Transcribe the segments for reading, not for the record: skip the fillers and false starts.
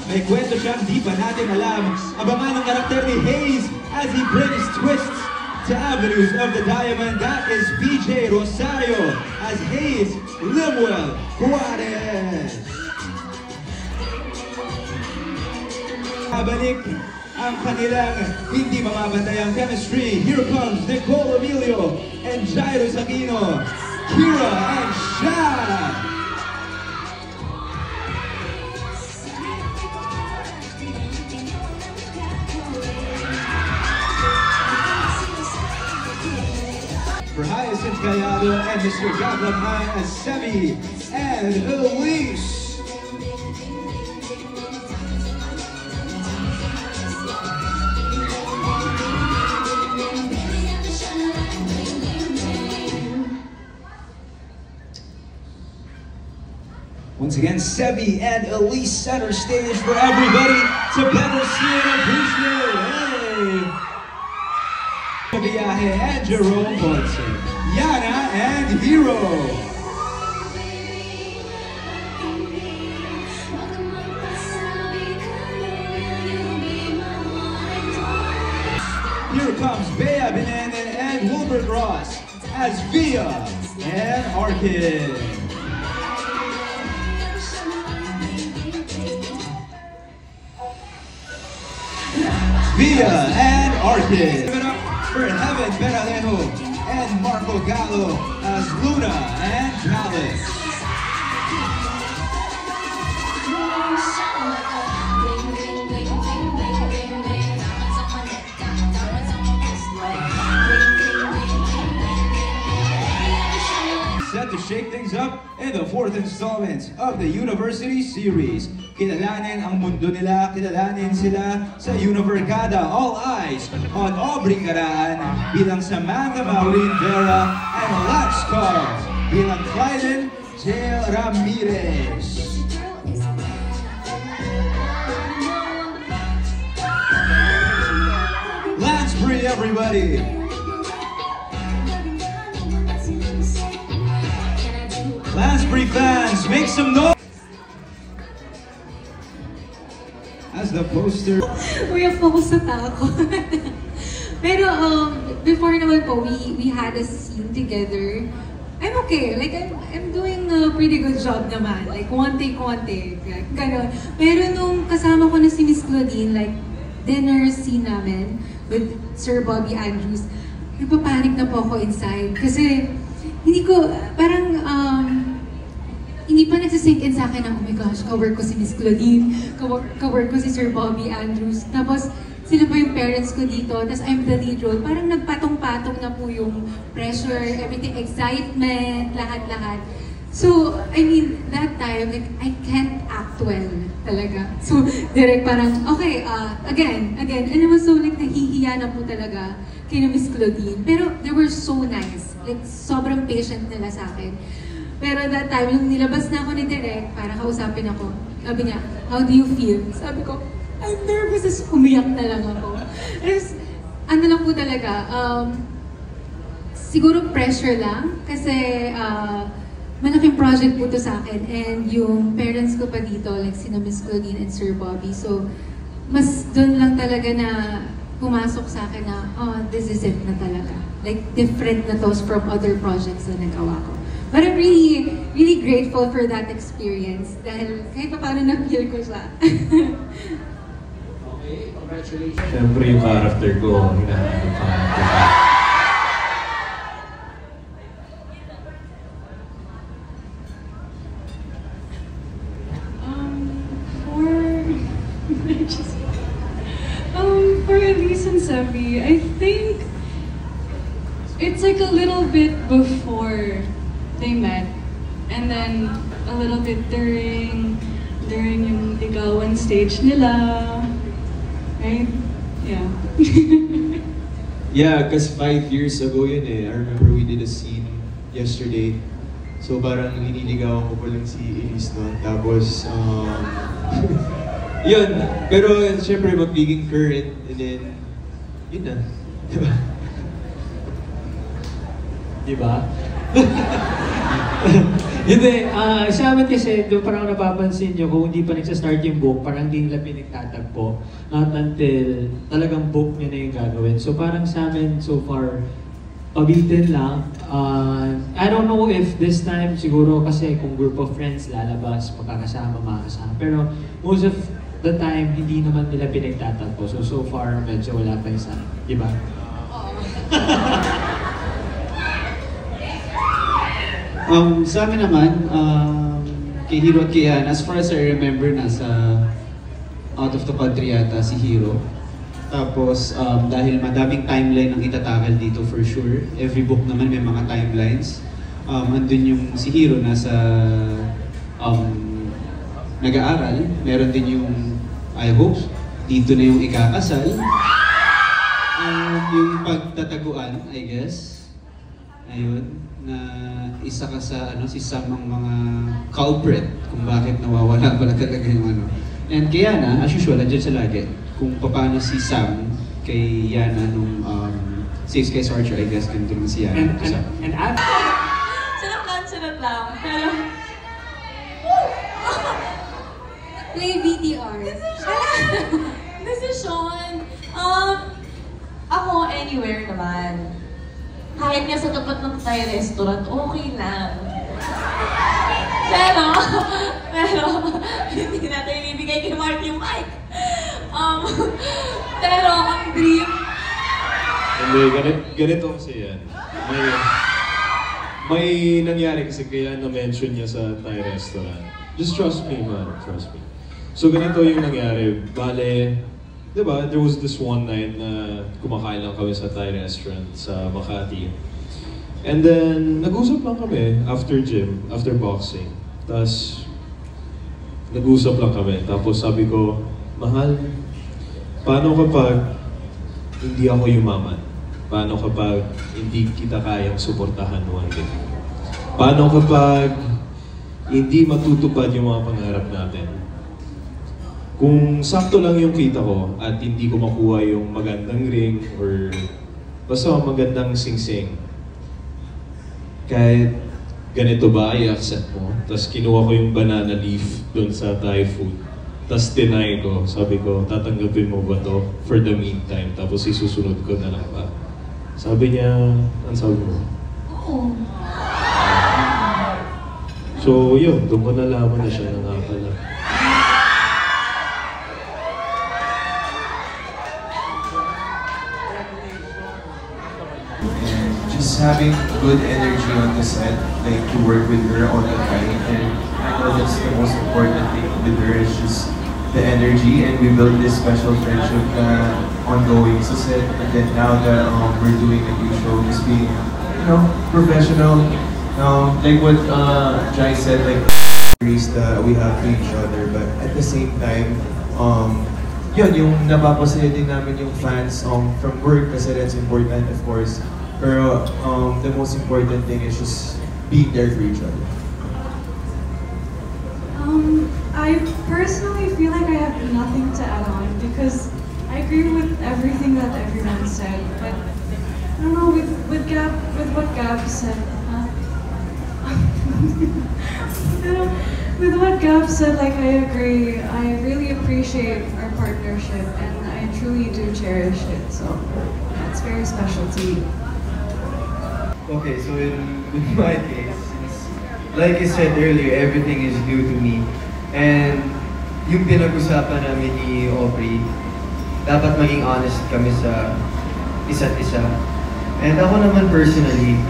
may kwento siyang di pa natin alam. Abangan ang karakter ni Hayes as he brings twists to avenues of the diamond. That is BJ Rosario as Hayes Limuel Juarez. Balik ang kanilang hindi mamabantayang chemistry. Here comes Nicole Emilio and Jairo Aquino, Kira and Shad. For Hyacinth Gallardo and Mr. Gablaman as Semi and Elise. Once again, Sebi and Elise center stage for everybody to better see and appreciate. Hey! Viaje and Jerome Bonson, Yana and Hero. Here comes Bea Benenen and Wilbert Ross as Via and Arkin. Via and Arkin. Give it up for Heaven Beralejo and Marco Gallo as Luna and Palace. Set to shake things up in the 4th installment of the University Series. Kilalanin ang mundo nila, kilalanin sila sa Univercada. All eyes on Aubrey Caraan bilang Samantha Maureen Vera and Lance Carr bilang Clyden J. Ramirez. Lance Bree, everybody! Lansbury fans, make some noise! As the poster... We're focused sa tako. Pero before naman po, we had a scene together. I'm okay. Like, I'm doing a pretty good job naman. Like, one take. Ganon. Pero nung kasama ko na si Miss Claudine, like, dinner scene namin with Sir Bobby Andrews, nagpapanik na po ako inside. Kasi, hindi ko, parang, hindi pa nagsisink in sa akin na, oh my gosh, ka-work ko si Miss Claudine, ka-work ko si Sir Bobby Andrews. Tapos, sila pa yung parents ko dito, tapos I'm the lead role. Parang nagpatong-patong na po yung pressure, everything, excitement, lahat-lahat. So, I mean, that time, like, I can't act well talaga. So, direct parang, okay, again. And it was so like, nahihiya na po talaga kay Miss Claudine. Pero they were so nice. Like, sobrang patient nila sa akin. Pero that time, yung nilabas na ako ni Direk, para kausapin ako. Sabi niya, how do you feel? Sabi ko, I'm nervous. As umiyak na lang ako. Tapos, ano lang po talaga, siguro pressure lang. Kasi, malaking project po to sa akin. And yung parents ko pa dito, like sina Miss Claudine and Sir Bobby. So, mas doon lang talaga na pumasok sa akin na, oh, this is it na talaga. Like, different na to from other projects na nagawa ko. But I'm really, really grateful for that experience. Dahil kahit pa paano na-feel ko siya. Okay, congratulations. Siyempre yung character ko, hinahanap pa. For Elise and Sebi, I think it's like a little bit before they met, and then a little bit during yung ligawan stage nila, right? Yeah. Yeah, because 5 years ago yun eh. I remember we did a scene yesterday. So parang liniligawan ko pa lang si Elise noon. Tapos, yun. Pero syempre magiging current, and then, yun na. Diba? Diba? Hindi, sa amin kasi, doon parang napapansin nyo, kung hindi pa nagsastart yung book, parang hindi nila pinagtatagpo. Not until talagang book nyo na yung gagawin. So parang sa amin, so far, pabitin lang. I don't know if this time, siguro kasi kung group of friends lalabas, makakasama. Pero most of the time, hindi naman nila pinagtatagpo. So far, medyo wala pa yung sa amin. Diba? Sa amin naman, kay Hiro at kay Ian, as far as I remember, nasa out of the country yata si Hiro. Tapos, dahil madaming timeline ang itatakal dito for sure, every book naman may mga timelines. Andun yung si Hiro nasa nag-aaral, meron din yung, I hope, dito na yung ikakasal. Yung pagtataguan, I guess. Ayun, na isa ka sa si Sam ang mga culprit kung bakit nawawala pala talaga yung ano. And kay Yana, as usual, andyan siya lagi. Kung paano si Sam kay Yana nung Safe Skies Archer, I guess, ganito naman si Yana. And at... Sunod lang. Pero... Play VTR. Desisyon. Ako, anywhere naman. Kahit nga sa tapat ng Thai restaurant, okay lang. Pero, hindi natin ibibigay kay Mark yung mic. Pero, ang dream... Hindi, ganito kasi yan. May nangyari kasi kaya na-mention niya sa Thai restaurant. Just trust me, man. Trust me. So ganito yung nangyari. Bale, diba, there was this one night na kumakain lang kami sa Thai restaurant sa Makati. And then, nag-usap lang kami after gym, after boxing. Tapos, nag-usap lang kami. Tapos sabi ko, mahal, paano kapag hindi ako yumaman? Paano kapag hindi kita kayang suportahan one day? Paano kapag hindi matutupad yung mga pangarap natin? Kung sakto lang yung kita ko at hindi ko makuha yung magandang ring or basta magandang sing-sing, kahit ganito ba i-accept mo? Tapos kinuha ko yung banana leaf dun sa Thai food. Tapos tinay ko, sabi ko, tatanggapin mo ba to for the meantime? Tapos isusunod ko na lang ba? Sabi niya, ang sabi mo? Oo. So yun, doon ko nalaman na siya na nga pala. Just having good energy on the set, like to work with her all the time, and I know that's the most important thing with her is just the energy, and we built this special friendship ongoing sa set, and then now that we're doing a new show, just being, professional, like what Jai said, like that we have to each other, but at the same time, yun, yung napapasaya din namin yung fans from work kasi that's important, of course. Pero the most important thing is just being there for each other. I personally feel like I have nothing to add on because I agree with everything that everyone said. But I don't know, with what Gab said. With what Gab said, like I agree. I really appreciate our partnership, and I truly do cherish it. So that's very special to me. Okay, so in my case, like I said earlier, everything is new to me. And yung pinag-usapan namin ni Aubrey, dapat maging honest kami sa isa't isa. And ako naman personally,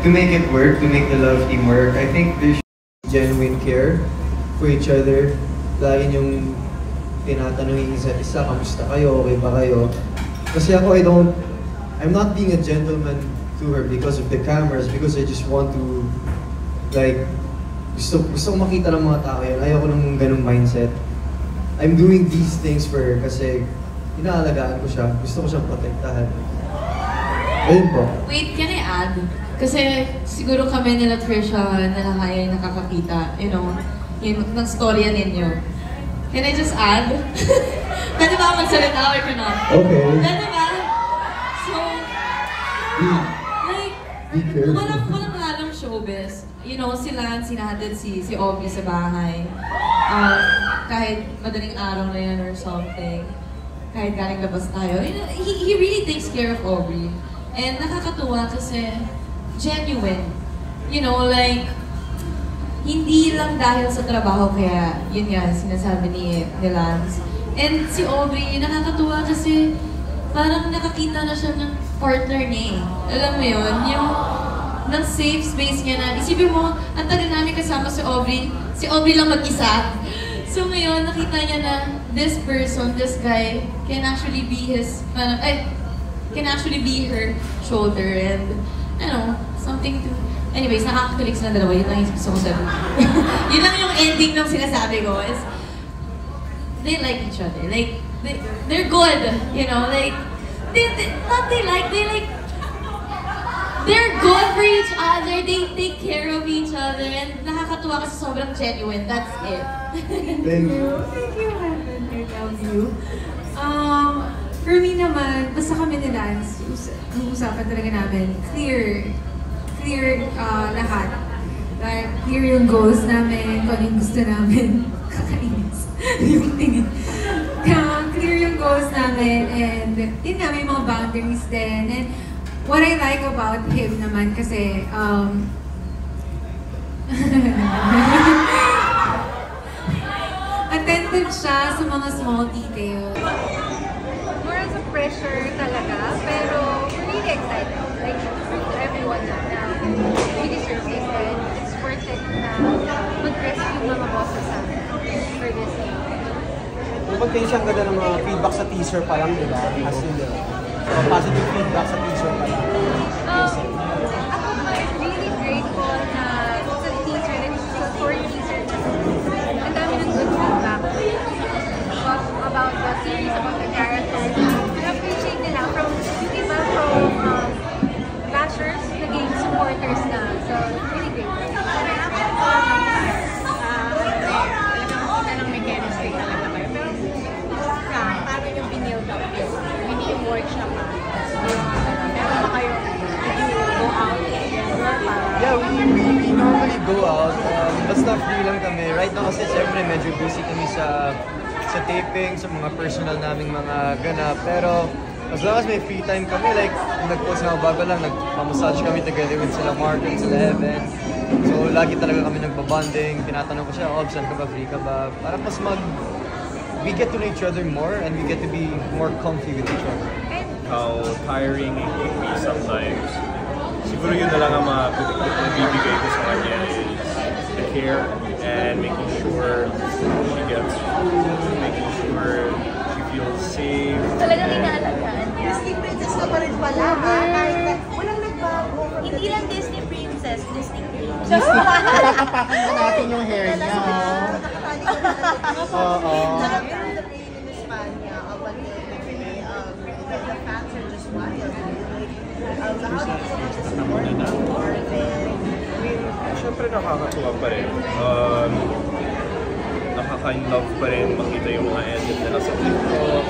to make it work, to make the love team work, I think there should be genuine care for each other. Lagi niyong tinatanong yung isa't isa, kamusta kayo, okay ba kayo? Kasi ako, I'm not being a gentleman to her because of the cameras, because I just want to, like, gusto ko makita ng mga tao yan. Ayoko ng ganung mindset. I'm doing these things for her kasi inaalagaan ko siya. Gusto ko siyang protektahan. Ayun po. Wait, can I add? Kasi siguro kami nila Trisha na kaya nakakakita, yung ng storya ninyo. Can I just add? Pwede ba magsalita or not? Okay. Pwede ba? So, like, Be careful. walang halong showbiz. you know, si Lance, sinahatid si Aubrey sa bahay. Kahit madaling araw na yan or something. Kahit galing labas tayo. You know, he really takes care of Aubrey. And nakakatuwa kasi genuine. You know, like, hindi lang dahil sa trabaho kaya, yun nga, sinasabi ni Lance. And si Aubrey, nakakatuwa kasi parang nakakita na siya ng partner niya eh. Alam mo yun, yung ng safe space niya na, isipin mo, ang tagal namin kasama si Aubrey lang mag-isa. So ngayon, nakita niya na this person, this guy, can actually be can actually be her shoulder and, you know, something to... Anyways, nakakakilig sila dalawa, yun lang yung gusto ko sabihin. Yun lang yung ending ng sinasabi ko is, they like each other. Like, they're good, you know, like, they're good for each other, they take care of each other, and nakakatuwa kasi sobrang genuine, that's it. Thank you. Thank you, Heaven. I love you. For me naman, basta kami ni Lance, ang usapan talaga namin, clear lahat. Like, clear yung goals namin, kung ano yung gusto namin. Kakainis. Yung tingin. Clear yung goals namin, and yun nga, may mga boundaries din. And what I like about him naman kasi, attentive siya sa mga small details. More as a pressure talaga, pero we're really excited. Like, to prove to everyone na we deserve it and it's worth it na mag-rescue mga bosses sa amin for this year. Magkain siyang ganda ng mga feedback sa teaser pa lang, di ba? As in, positive feedback sa teaser pa lang. I'm really grateful na sa teaser, like sa short teaser, ang dami ng good feedback about the series, about the characters. Na-appreciate nila from iba from bashers, naging supporters na. So, really grateful. Talagang may chemistry talaga kayo. Pero, paano yung binild up yun? Hindi yung workshop pa. Meron ba kayo, go out? Yeah, we normally go out. Basta free lang kami. Right now kasi siyempre medyo busy kami sa taping, sa mga personal naming mga ganap. Pero as long as may free time kami, like nag-post na bago lang, nagpa-massage kami together with sila Mark and sila Evan. So lagi talaga kami nagbabonding. Tinatanong ko siya, saan ka ba, free ka ba? Para mas we get to know each other more and we get to be more comfy with each other. How tiring it can be sometimes. Siguro yun na lang ang mabibigay ko sa kanya is the care and making sure she gets food, making sure she feels safe. Talagang inaalagaan niya. Disney princess ka pa rin pala, ha? Walang nagbago. Hindi lang Disney princess, Disney princess. Nakatapakan na natin yung hair niya. Oo. The rain in Espanya, but the fans are just wild. Siyempre nakakatuwa pa rin. Nakaka-in-love pa rin makita yung mga edit nila sa TikTok.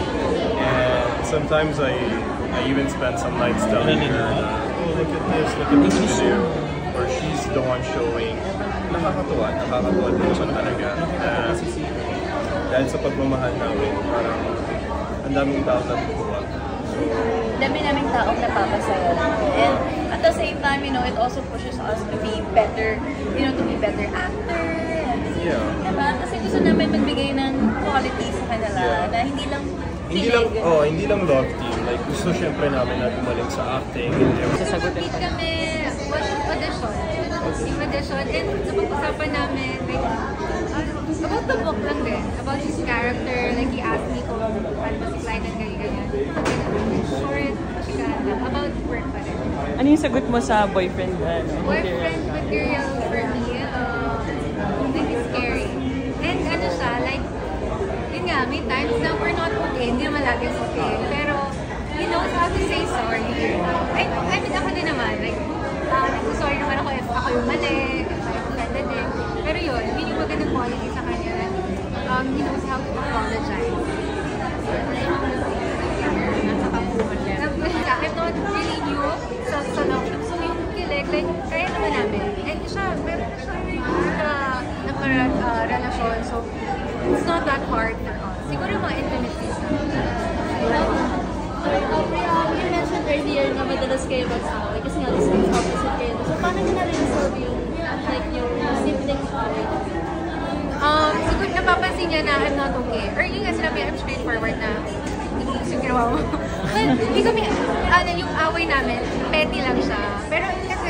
And sometimes I even spend some nights telling her na, oh, look at this video. Or she's the one showing. Nakakatuwa din naman talaga. Dahil sa pagmamahal namin, parang ang daming tao natutuwa. Dami naming taong napapasaya. And at the same time, you know, it also pushes us to be better, you know, to be better actor. Yeah. Diba? Kasi gusto namin magbigay ng quality sa kanila na hindi lang love team. Like, gusto syempre namin na gumaling sa acting. Sasagutin kami, audition. Yung audition. And napag-usapan namin, like, about the book lang din. About his character. Like, he asked me kung paano ba si Clyde and ganyan. Short, chikana. About work pa rin. Ano yung sagot mo sa boyfriend? Boyfriend material for me, like, it's scary. And ano siya, like, yun nga, may times na we're not okay. Hindi naman laging okay. Pero, he knows how to say sorry. I mean, ako din naman. Like, nagsasorry naman ako if ako yung mali, if I offended him. Pero yun yung magandang quality sa kanya. He knows how to apologize. I'm not really new sa love. So yung kilig, like, kaya naman namin. And siya, meron siguro mga intimate things na. You mentioned earlier na madalas kayo mag-away kasi nga this is opposite kayo. So paano nyo na-resolve yung siblings away? Siguro napapansin niya na I'm not okay. Or yung nga sinabi, I'm straightforward na yung ginawa mo. Well, hindi kami, yung away namin, petty lang siya. Pero kasi